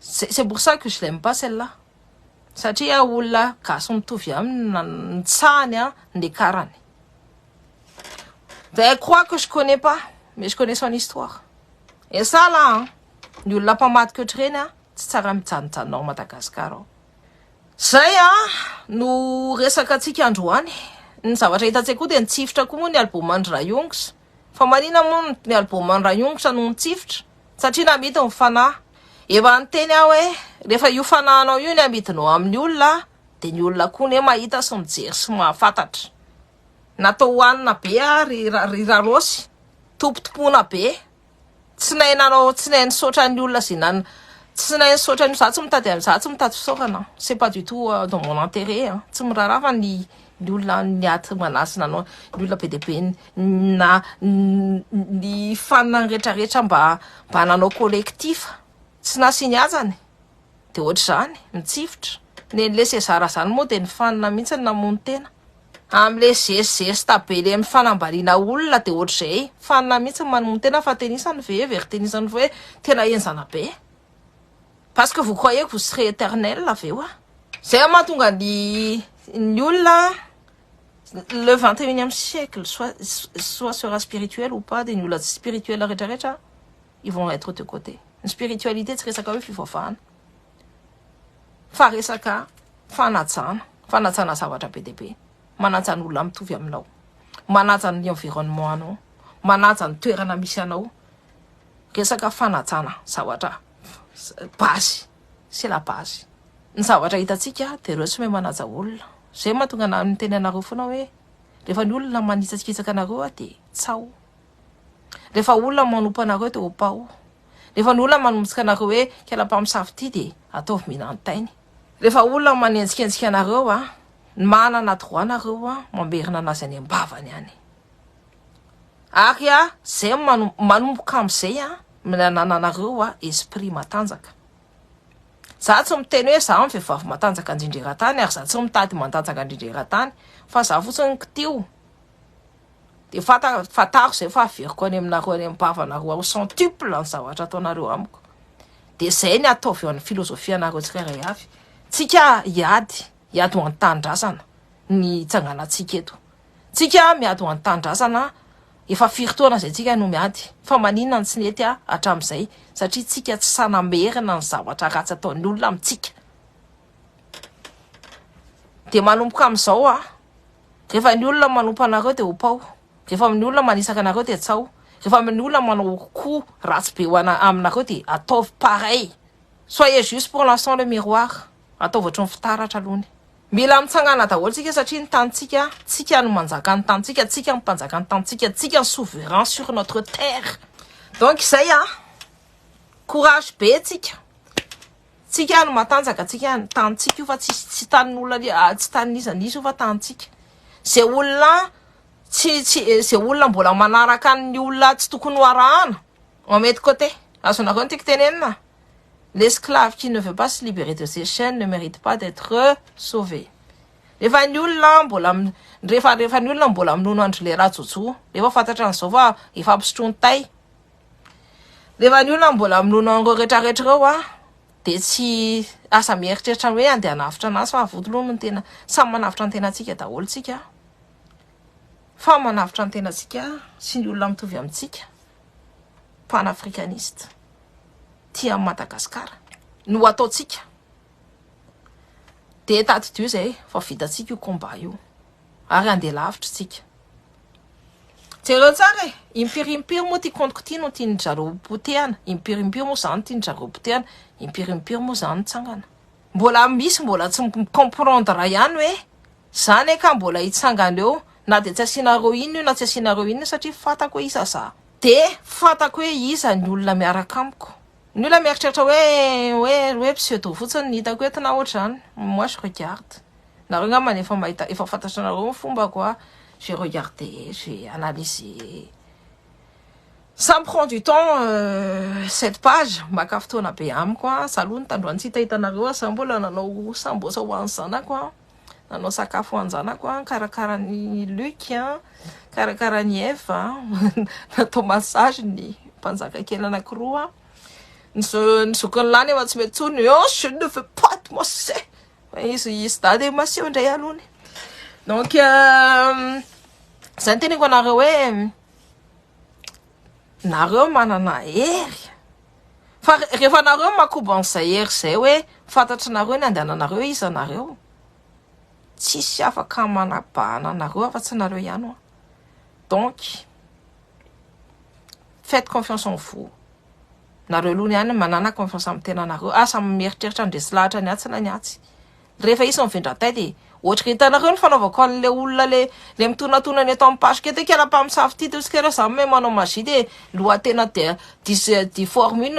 C'est pour ça que je l'aime pas celle-là. Satria olona gasy mitovy aminy nitsahany nde karany. Elle croit que je connais pas, mais je connais son histoire. Et ça là, ny olona mpamaty ohatreny tsy tsara mijanonjanona ao Madagasikara ao. Zay no resaka antsika androany. Ny zavatra hitantsika koa dia nitsifitra koa moa ny albuman'ny Rayongs. Fa manina moa ny albuman'ny Rayongs no nitsifitra satria namity ny fanahy. Efa niteny aho hoe rehefa io fanahinao io ny amidinao amin'ny olona dia ny olona koa ny mahita sy mijery sy mahafantatra. Natao hoanina be rirarosy, tompotompoana be. Tsy nainanao, tsy nainy saotra ny olona zay tsy nainy saotra ny za tsy mitady amin'za tsy mitady fisaorana. C'est pas du tout dans mon intérêt. Tsy miraharaha fa ny olona ny aty manasina anao, ny olona be dia be na ny fanina rehetrarehetra mba nanao collectif. Tsy nasiny azany dia ohatr'izany mitsifitra. Nen'le Sezara zany moa dia ny fanina mihitsy ny namono tena. Amin'le zezesta be le amin'ny fanambariana olona dia ohatr'izay fanina mihitsy mamono tena fa tenisany veritenisany hoe tena enzana be. Parce que vous croyez que vous serez éternel aveo. Zay mahatonga ny olona le 21e siècle soit sera spirituel ou pas dia ny olona spirituel rehetrarehetra ils vont être de côté. Ny spiritualité tsy resaka hoe fivavahana fa resaka fanajana zavatra be dia be. Manaja ny olona mitovy aminao, manaja ny environnement anao, manaja ny toerana misy anao. Resaka fanajana zavatra base, c'est la base. Ny zavatra hitantsika dia ireo tsy mahay manaja olona. Zay mahatonga na miteny anareo foana hoe rehefa ny olona manitsakitsaka anareo dia tsao. Rehefa olona manompo anareo dia opao. Rehefa ny olona manombotsika anareo hoe kela-mpamosavy ity dia ataovy mihinan-tainy. Rehefa olona manenjikenzika anareo manana droit anareo mamerina anazy any ambavany any. Ary zay manomboka amin'izay minanana anareo esprit matanjaka. Za tsy miteny hoe za amin'ny vehivavy matanjaka indrindra-tany ary za tsy mitady matanjaka indrindra-tany fa za fotsiny kitio. Dia fataro zay fa averiko any aminareo any ambavanareo ao centuple ny zavatra ataonareo amiko. Dia zay ny ataovy eo amin'ny filozofia anareo tsirairay avy. Tsika hiady ho an-tanindrazana ny tsanganantsika eto. Tsika miady ho an-tanindrazana efa firy-taona izay tsika no miady. Fa maninona ny tsy nety hatramin'izay satria tsika tsy sanamerina ny zavatra ratsy ataon'ny olona amintsika. Dia manomboka amin'izao rehefa ny olona manompo anareo dia opao. Rehefa ny olona manisaka anareo dia tsao. Rehefa ny olona manao koa ratsy be aminareo dia ataovy pareil. Soyez juste pour l'instant le miroir. Ataovy ohatry ny fitaratra alony. Mila mitsangana daholo tsika satria ny tanitsika, tsika no manjaka ny tanitsika, tsika mpanjaka ny tanitsika, tsika ny souverain sur notre terre. Donc izay courage be tsika. Tsika no matanjaka, tsika ny tanitsika io fa tsy tanin'olona tsy tanin'izan'izy io fa tanitsika. Zay olona zay olona mbola manaraka ny olona tsy tokony hoarahana. On met de côté. Azonareo ny tiako tenenina. L'esclave qui ne veut pas se libérer de ses chaînes ne mérite pas d'être sauvé. Rehefa ny olona mbola minono andro le rajojo, rehefa fantatra an'izao fa efa ampisotroany tay. Rehefa ny olona mbola minono an'ireo rehetrarehetra ireo dia tsy asa mieritreritra hoe andeha hanavitra anazy fa avotoloha no tena samy manavitra ny tenantsika daholo tsika. Fa manavitra ny tenantsika sy ny olona mitovy amintsika. Panafricaniste. Tia Madagasikara no ataotsika. Dia état de Dieu zay fa vitatsika io combat io. Ary andeha lavitra tsika. Jereo tsara impirimpiry moa ty comptiko ty no tiany zareo potehana. Impirimpiry moa zany tiany zareo potehana. Impirimpiry moa zany tsangana. Mbola tsy comprendre ihany hoe zany ka mbola hitsangana eo na dia tsy asianareo ino io na tsy asianareo ino satria fatako hoe isa za. Dia fatako hoe iza ny olona miaraka amiko. Ny olona mieritreritra hoe pseudo fotsiny ny hitako eto na ohatr'izany. Moi je regarde. Nareo angambany efa fantatranareo ny fombako j'ai regardé, j'ai analysé. Ça me prend du temps cette page maka fotoana be amiko saloha ny tandroany tsy hitanareo sa mbola nanao sambosa ho an'ny zanako nanao sakafo ho an'ny zanako karakara ny Luc karakara ny Eva natao massage ny mpanjaka kely anankiroa ny zokony lany efa tsy mety tsony oh je ne veux pas de moi c'est izy dady maseo indray alohany donc zany teneniko anareo hoe nareo manana hery fa rehefa nareo makoba an'izay hery zay hoe fantatry nareo ny andehananareo izy anareo tsisy afaka manabahana anareo afa-tsy nareo ihany oa donc faites confiance en vous nareo aloha ihany manana confiance amin'ny tenanareo asa mieritreritra andresy lahatra ny atsy na ny atsy rehefa isa mivendratay de ohatra hitanareo ny fanaovako an'le olona le mitonatona ny eto amin'ny page keto kela mpamosavy ty tosika reo zany me manao magie de lohatena de di forme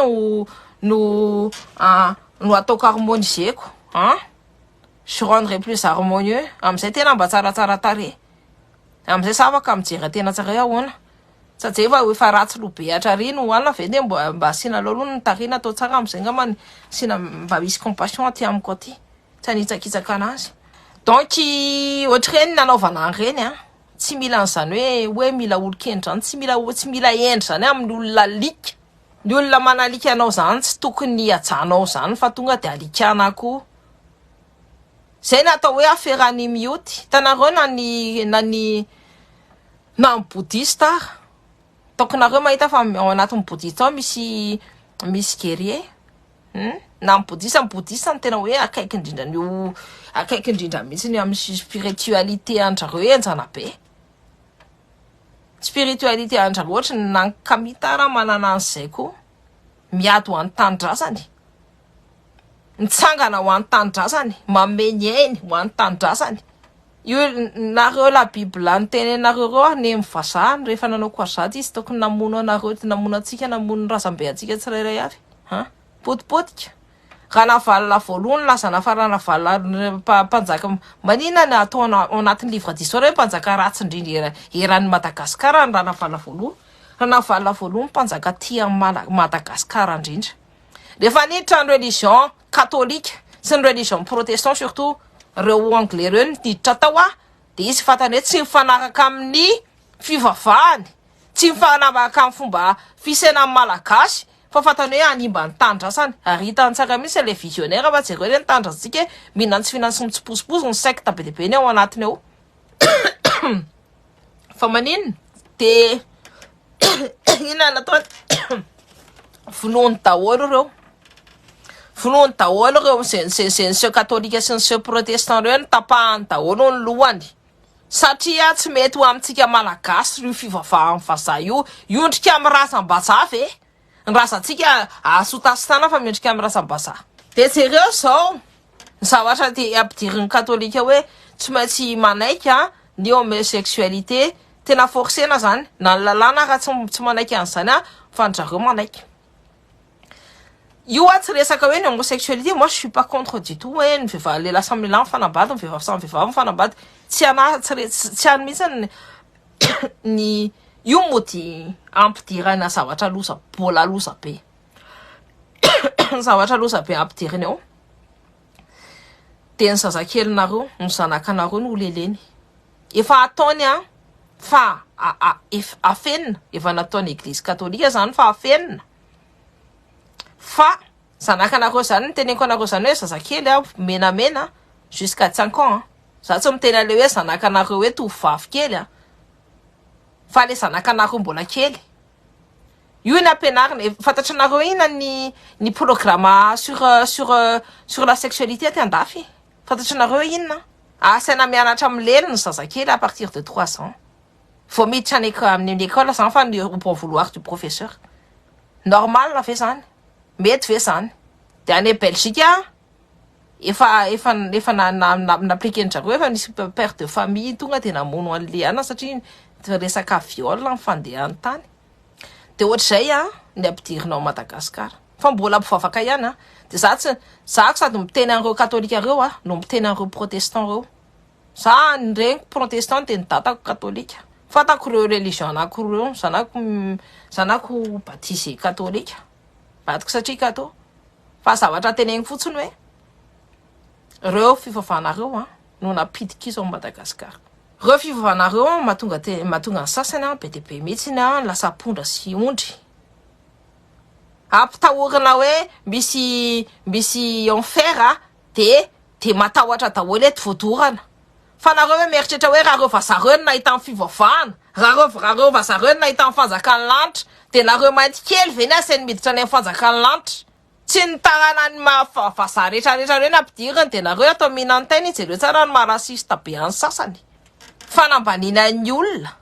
no ataoko harmoniseko je rendrai plus harmonieux am'izay tena mba tsaratsara tare am'izay sa afaka mijery tena tsara ahoana satria efa ratsy lobe atrarino hoanina ve de mba asina aloha ny tarina atao tsara am'izay ngamba sina mba misy compassion aty amiko aty tsy anitsakitsaka anazy donc ohatra reny nanaovana an'ireny tsy mila an'izany hoe mila olo-kendry zany tsy mila endry zany amin'ny olona lika ny olona manalika anao zany tsy tokony ajanao zany fa tonga de alikana koa zay natao hoe aferany mioty tanareo na ny bouddhiste tokonareo mahita fa ao anatin'ny bouddhiste ao misy guerrier na bouddhiste ny tena hoe akaiky indrindra mihitsy ny amin'ny spiritualité andrareo enjana be spiritualité andrareo ohatra nankamitara manana an'izay koa miady ho an'ny tanindrazany nitsangana ho an'ny tanindrazany mameny ainy ho an'ny tanindrazany io nareo la bible ny tenenareo reo ny mivazahany rehefa nanao koazady izy tokony namono anareo namono atsika namono razambe atsika tsirairay avy potipotika raha navalina voalohany lazana farana valina mpanjaka manina ny atao anatin'ny livre d'histoire hoe mpanjaka ratsy indrindra eran'ny Madagasikara raha navalina voalohany raha navalina voalohany mpanjaka tia Madagasikara indrindra rehefa niditra ny religion katolika sy ny religion protestant surtout reo anglais reo niditra tao de izy fantany hoe tsy mifanaraka amin'ny fivavahany tsy mifanaraka amin'ny fomba fisaina malagasy fa fantany hoe animba ny tandrasany ary hitany tsara mihitsy le visionnaire fa jereo le ny tandrasitsika mihinana tsy fihinana sy mitsiposiposy ny secte be deabe ny ao anatiny ao fa maninona de inona natao vonoany daholo reo zay ny seu katolika sy ny seu protestant reo ny tapahany daholo ny lohany satria tsy mety ho amintsika malagasy rio fivavahany vazaha io ondrika amin'ny razam-bazaha ve ny razantsika asotasitana fa miendrika amin'ny razam-bazaha de jereo zao ny zavatra de ampidiriny katolika hoe tsy maintsy manaika ny homosexualité tena forcena zany na ny lalàna raha tsy manaiky an'izany fa ny zareo manaiky io tsy resaka hoe ny homosexualité moi je suis pas contre du tout hoe ny vehivavy lehilahy samy lehilahy mifanambady ny vehivavy samy vehivavy mifanambady tsy any mihitsy ny io mody ampidirana zavatra loza bola loza be zavatra loza be ampidiriny ao de ny zazakelinareo ny zanakanareo no leleny efa ataony fa afenina efa nataony eglizy katolika zany fa afenina fa zanakanareo zany ny teneniko anareo zany hoe zazakely menamena jusqu'à 5 ans za tsy mitena le hoe zanakanareo hoe tovovavy kely fa le zanakanareo mbola kely io ny ampianarina fantatranareo ina ny programme sur la sexualité aty andafy fantatranareo inona asaina mianatra amin'ny lely ny zazakely à partir de 3 ans faut miditra amin'ny école zany fa ny bon vouloir du professeur normal na ve zany mety ve zany de any Belgique efa naaplikeny zareo efa nisy père de famille tonga de namono an'le ana satria resaka viol ny fandehany tany de ohatr'izay ny ampidirinao Madagasikara fa mbola mpivavaka ihany de zako sady miteny an'ireo katolika reo no miteny an'ireo protestant reo za nyreniko protestant de ny datako katolika fantako reo religion anankiroa reo zanako baptisé katolika vatiko satria kato fa zavatra teneniny fotsiny hoe reo fivavahanareo no napidika izy ao Madagasikara reo fivavahanareo mahatonga ny sasany be de be mihitsy lasa pondra sy ondry ampitahorina hoe misy enfer de matahotra daholo eto voadorana fa nareo hoe mieritreritra hoe raha reo vazareo no nahita amin'ny fivavahana raha reo vazareo no nahita amin'ny fanjakany lanitra de nareo mainty kely ve ny asainy miditra any amin'ny fanjakany lanitra tsy ny tanàna ny vazaha rehetrarehetra reo ny ampidiriny de nareo atao mihinantena izy ireo tsara ny marasista be any sasany fanambanina ny olona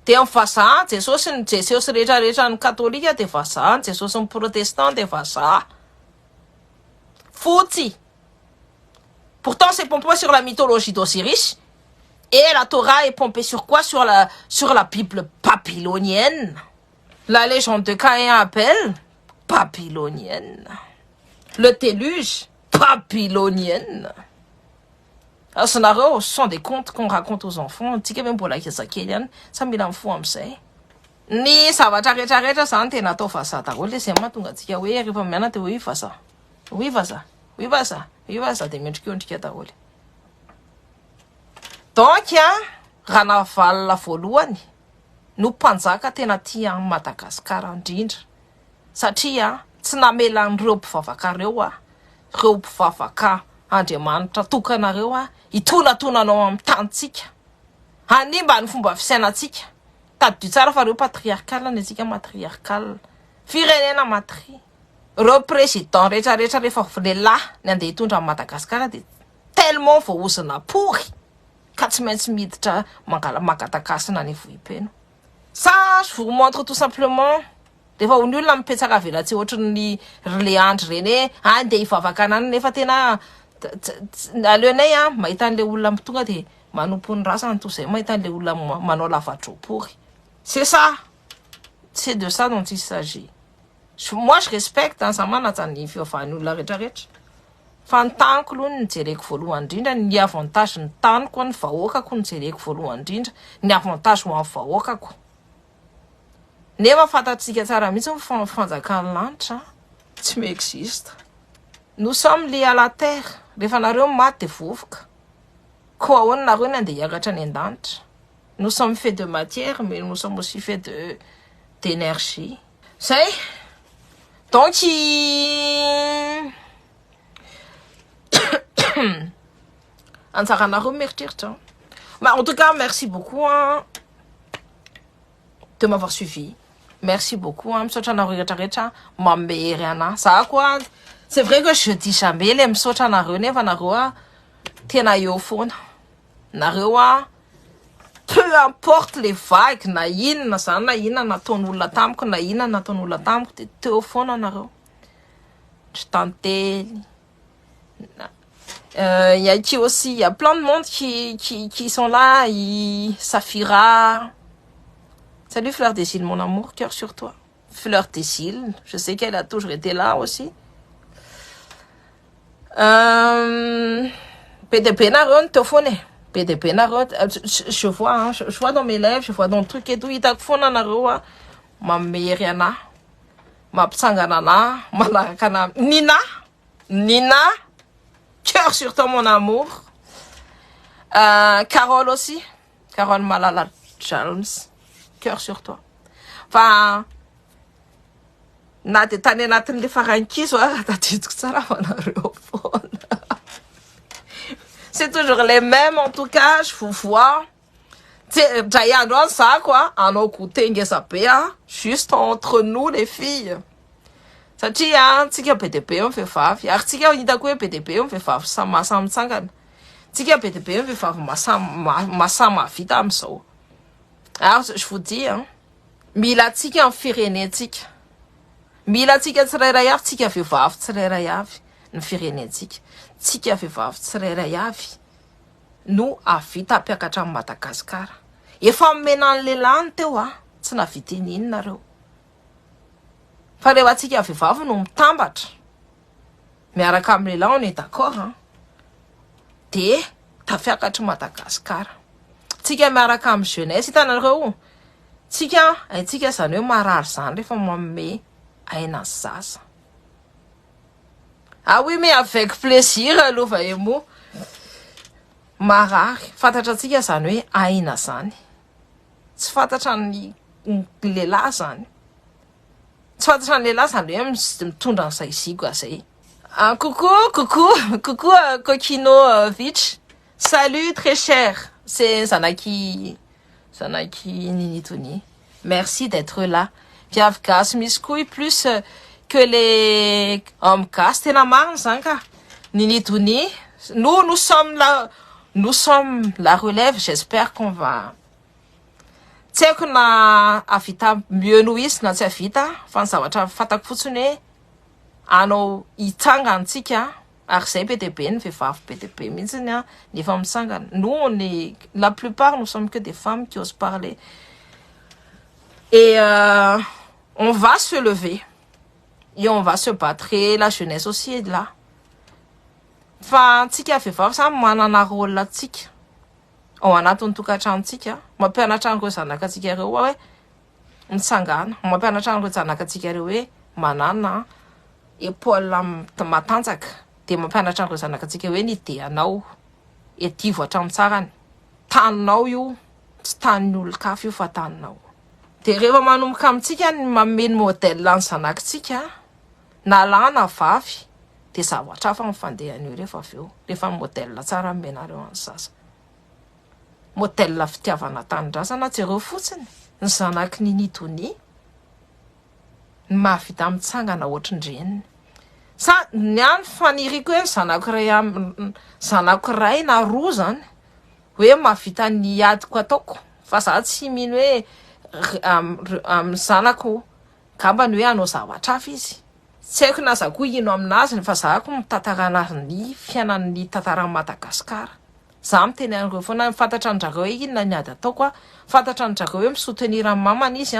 de amin'ny vazaha Jesosy ny Jesosy rehetrarehetra ny katolika de vazaha, ny Jesosy ny protestant de vazaha fotsy. Pourtant c'est pompé sur la mythologie d'Osiris et la Torah est pompée sur quoi? Sur la Bible babylonienne, la légende de Caïn et Abel babylonienne, le déluge babylonienne. Alors, ce sont des contes qu'on raconte aux enfants. Tika même pour la kiesa kelian, ça mila mfo amsay. Ni zavatra rehetrarehetra zany tena atao vazaha daholo izay mahatonga antsika hoe rehefa miana de hoe vazaha. Oui vazaha. Oui vazaha. Oui vazaha de mendrika endrika daholo. Donc raha navalina voalohany no mpanjaka tena tia Madagasikara indrindra. Satria tsy namelan'ireo mpivavaka reo reo mpivavaka Andriamanitra tokanareo itonatonanao amin'ny tantsika. Hanimba ny fomba fisainantsika. Tadidio tsara fa reo patriarcal ny antsika matriarcal. Firenena matri. Reo président rehetrarehetra rehefa lehilahy ny andeha hitondra Madagasikara de tellement voaozina pory ka tsy maintsy miditra magatakasina ny vohipeno. Ça, je vous montre tout simplement. Rehefa ny olona mipetsaka velatsy ohatran'ny Leandre reny andeha hivavaka anany nefa tena aleonay mahita an'le olona tonga de manompo ny rasany to zay mahita an'le olona manao lavadropory. C'est ça. C'est de ça dont il s'agit. Moi je respecte ça manatany fivavahan'ny olona rehetrarehetra. Fa ny taniko aloha ny jereko voalohany indrindra ny avantage ny taniko ny vahoakako ny jereko voalohany indrindra ny avantage ho amin'ny vahoakako. Nefa fantatsika tsara mihitsy ny fanjakan'ny lanitra tsy m'existe. Nous sommes liés à la terre. Rehefa nareo maty de vovoka. Koa ahoana nareo ny andeha hiakatra any an-danitra. Nous sommes faits de matière mais nous sommes aussi faits d'énergie. Zay. Donc anjaranareo mieritreritra. En tout cas, merci beaucoup de m'avoir suivi. Merci beaucoup. Misaotra anareo rehetrarehetra mamery anahy. Za koa c'est vrai que je dis jamais le misaotra anareo nefa nareo tena eo foana. Nareo peu importe les vagues na inona zany na inona nataon'olona tamiko na inona nataon'olona tamiko de teo foana nareo. Tantely. Il y a qui aussi, il y a plein de monde qui sont là, Safira. Salut Fleur des Îles, mon amour, cœur sur toi. Fleur des Îles, je sais qu'elle a toujours été là aussi. PDP Naron, Tofone. PDP Naron, je vois, je vois dans mes lèvres, je vois dans le truc et tout, il t'a fait Naroa, ma mériana, ma psanganana, ma Nina, cœur sur toi, mon amour. Carole aussi, Carole Malala Charles. Cœur sur toi. Enfin, c'est toujours les mêmes en tout cas, je vous vois. Ça quoi, à nos côtés, juste entre nous les filles. Ça tient, tika PTP on fait faf, tika on y PTP on fait faf, ça m'a sam sangan. Tika PTP on fait faf, ma sama vitam so. Alors, je vous dis, mila tika en firenetique. Mila tika tsirairay tika vehivavy tsirairay avy ny firenetika. Tika vehivavy tsirairay avy no avita hampiakatra amin'ny Madagasikara. Efa omena ny lehilahy teo tsy navita inona nareo. Fa rehefa tika vehivavy no mitambatra miaraka amin'ny lehilahy on est d'accord de tafiakatra Madagasikara. Tika miaraka amin'ny jeunesse hitanareo. Tika zany hoe marary zany rehefa manome aina zaza. Ah oui, mais avec plaisir, aloha emo. Marary. Fantatra tsika zany hoe aina zany. Tsy fantatra ny lehilahy zany. tsy fantatra ny lehilahy zany hoe mitondra an'izay zigo zay. Coucou Coquino Vitch. Salut très cher. C'est Zanaki Nini Tony. Merci d'être là. Viave gas misy couille plus que les hommes gas. Tena marina zany ka. Nini Tony. Nous sommes la relève. J'espère qu'on va. Tsy haiko na avita mieux noho izy na tsy avita fa ny zavatra fatako fotsiny hoe anao hitsangantsika ary zay be deabe ny vehivavy be deabe mihitsiny a nefa mitsangana. Nous la plupart nous sommes que des femmes qui osent parler et on va se lever et on va se battre et la jeunesse aussi est là fa antsika vehivavy samy manana rôle atsika ao anatin'ny tokantranontsika mampianatra an'ireo zanakatsika ireo hoe mitsangana, mampianatra an'ireo zanakatsika ireo hoe manana épaule matanjaka, de mampianatra an'ireo zanakatsika hoe ny ideanao etivo hatramin'ny tsarany, taninao io tsy tanin'ny olon-kafa io fa taninao. De rehefa manomboka amintsika ny mameno modèle ny zanakitsika na lahy na vavy de zavatra hafa mifandehany rehefa avy eo rehefa modèle tsara menareo any sasa. Modèle fitiavana tanindrazana jereo fotsiny ny zanaky Nini Tony ny mahavita mitsangana ohatrindreniny sa ny any faniriko hoe zanako ray na roa zany hoe mahavita ny adiko ataoko fa za tsy mino hoe amin'ny zanako gambany hoe anao zavatra hafa izy tsy haiko na zako ino aminazy fa zako mitantara anazy ny fiainan'ny tantaran'i Madagasikara. Za miteny an'ireo foana fantatra an'jareo hoe inona ny ady ataoko fantatra an'jareo hoe misoutenir amin'ny mamany izy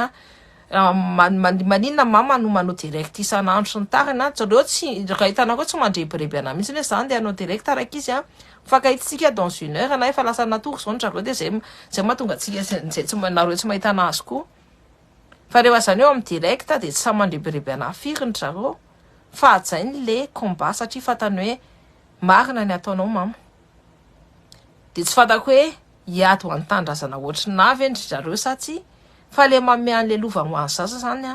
maninona mama no manao direct isan'andro sy ny tariny zareo tsy raha hitanareo tsy mandrebireby ana mihitsy hoe za andeha hanao direct araka izy fakahitsika dans une heure na efa lasa natory zao ny zareo de zay mahatonga atsika zay tsy nareo tsy mahita anazy koa fa rehefa zany eo amin'ny direct de tsy sa mandrebireby ana firy ny zareo fa ajainy le combat satria fantany hoe marina ny ataonao mama. De tsy fantako hoe hiady ho an'ny tandrazana ohatry navy endry zareo sa tsy fa le mamean'le lova ho an'ny zaza zany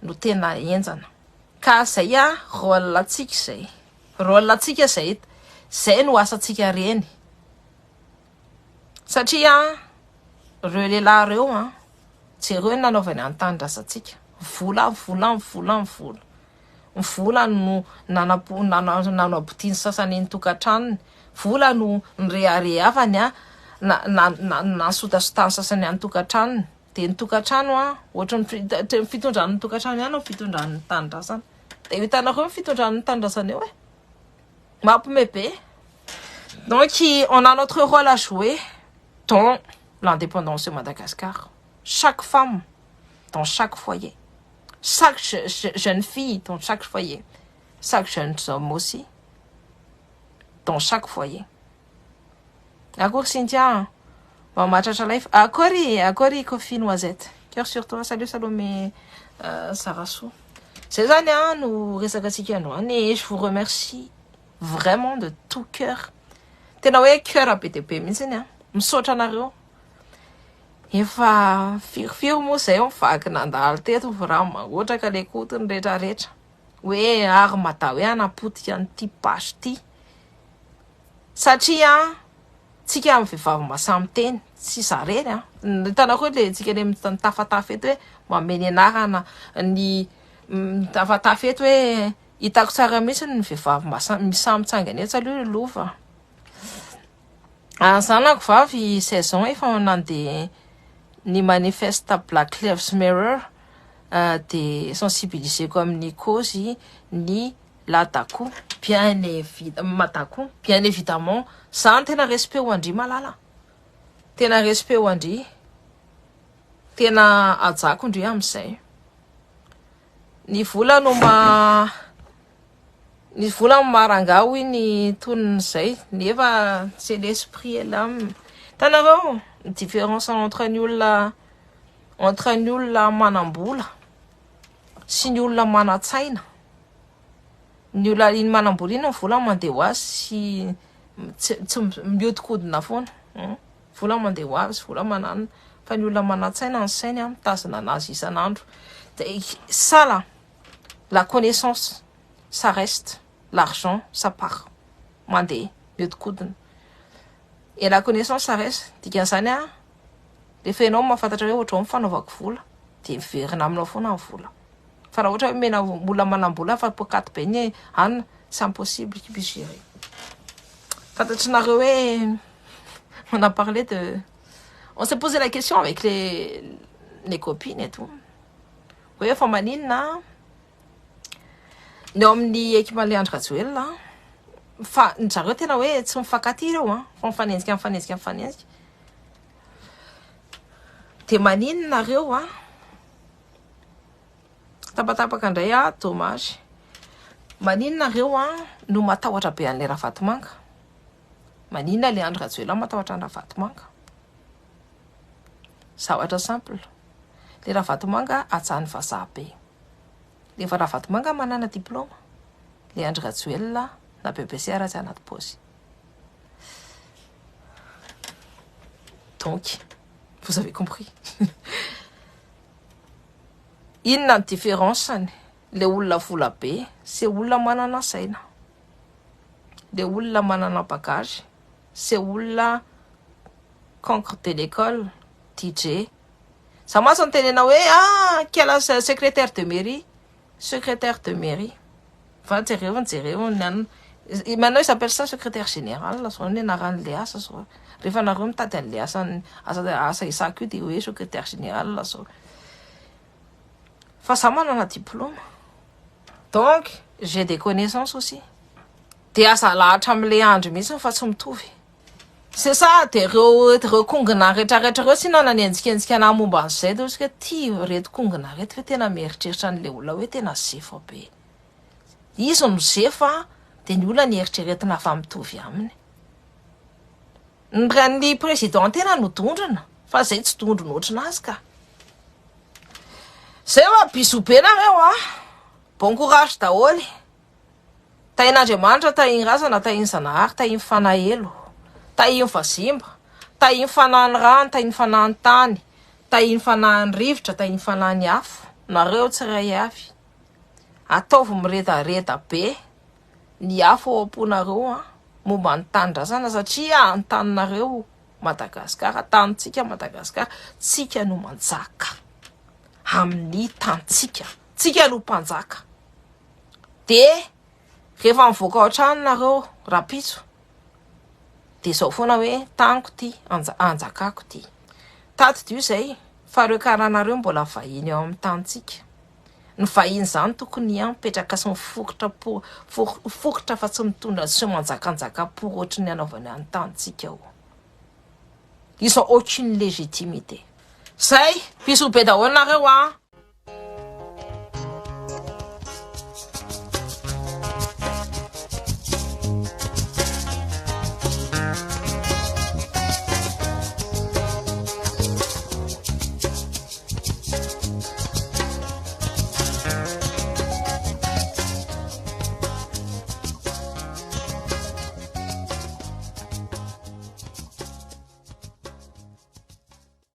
no tena enjana ka zay rôle atsika zay no asantsika reny satria reo lehilahy reo jereo nanaovany an'ny tandrazantsika vola no nanapotiny sasany ny tokantranony vola no nreharehavany nasotasotany sasany any tokantranony de ny tokantrano ohatra ny fitondran'ny tokantrano ihany ao fitondran'ny tandrazana de hitanareo fitondran'ny tandrazana eo mampimebe. Donc on a notre rôle à jouer dans l'indépendance de Madagascar. Chaque femme dans chaque foyer, chaque jeune fille dans chaque foyer, chaque jeune homme aussi dans chaque foyer. Akory Cynthia, mahatratra life. Akory Kofi Noisette. Cœur sur toi. Salut Salomé Sarassou. C'est ça, nous resakatsika androany et je vous remercie vraiment de tout cœur. Tena hoe cœur be deabe mihitsy iny misaotra anareo. Efa firofiry moa zay mivaky nandalo teto vrama ohatra ka le kotiny rehetrarehetra hoe ary mada hoe anapotika an'ity pasy ty satria tsika amin'ny vehivavy masamy teny tsy zareny hitanareo le tsika le mitafatafa eto hoe mameny anarana ny mitafatafa eto hoe hitako tsara mihitsy ny vehivavy misamy tsangany eto aloha lova zanako vavy 16 ans efa nandeha ny manifeste Black Lives Matter de sensibiliser amin'ny cause ny ladako bien évidemment ça tena respect ho andry malala tena respect ho andry tena ajako ndry amin'izay ny vola no marangao iny tonin'izay nefa c'est l'esprit est là tanareo différence entre ny olona manambola sy ny olona manatsaina. Ny olona iny manambola iny vola mandeha ho azy tsy miodikodina foana vola mandeha ho azy vola manana fa ny olona manatsaina ny sainy mitazona anazy isan'andro de sala la connaissance ça reste, l'argent ça part mandeha miodikodina et la connaissance ça reste dikan'izany a rehefa ianao mahafantatra hoe ohatrao mifanaovako vola de miverina aminao foana ny vola fa raha ohatra hoe mena olona manam-bola fa pokaty be ny anina c'est impossible qu'il puisse gérer. Fantatrinareo hoe on a parlé de on s'est posé la question avec les copines et tout hoe fa maninona ny eo amin'ny équipement Leandre Rajoelina fa ny zareo tena hoe tsy mifankaty ireo fa mifanenjika de maninona nareo tapatapaka indray dommage maninona nareo no matahotra be an'le Ravatomanga maninona Leandre Rajoelina matahotra ny Ravatomanga zavatra simple le Ravatomanga atsahany vazaha be rehefa Ravatomanga manana diplôma Leandre Rajoelina na BBC ratsy anaty paosy donc vous avez compris inona ny différenceny le olona vola be c'est olona manana saina le olona manana bagage c'est olona cancre de l'école DJ ça m'a son tenena hoe quel est secrétaire de mairie va jereo maintenant il s'appelle ça secrétaire général so ny anaran'le asa so rehefa nareo mitady an'le asa isako io de hoe secrétaire général so fa ça manana diplôme donc j'ai des connaissances aussi de asa lahatra am'le andro mihitsy fa tsy mitovy c'est ça de reo kongona rehetrarehetra reo sy nananenjikenzika na momba an'izay de oska ty reto kongona reto hoe tena mieritreritra an'le olona hoe tena zefa be izy no zefa de ny olona ny eritreretina fa mitovy aminy ny président tena nodondrona fa zay tsy dondrona ohatranazy ka zay biso be nareo bon courage daholo tahin'Andriamanitra tahiny razana tahiny Zanahary tahiny fanahelo tahiny vazimba tahiny fanahiny rano tahiny fanahiny tany tahiny fanahiny rivotra tahiny fanahiny afo nareo tsiray avy ataovy miredareda be ny afo ao am-ponareo momba ny tanindrazana satria ny taninareo Madagasikara tanitsika Madagasikara tsika no manjaka amin'ny tantsika tsika no mpanjaka de rehefa mivoaka ao an-tranonareo rapitso de zao foana hoe taniko ty anjakako ty tato dio zay fa reo karanareo mbola vahiny ao amin'ny tantsika ny vahiny zany tokony mipetraka sy mifokotra fa tsy mitondra sy manjakanjaka-po ohatry ny anaovany any tantsika ao ils ont aucune légitimité zay piso be daholo nareo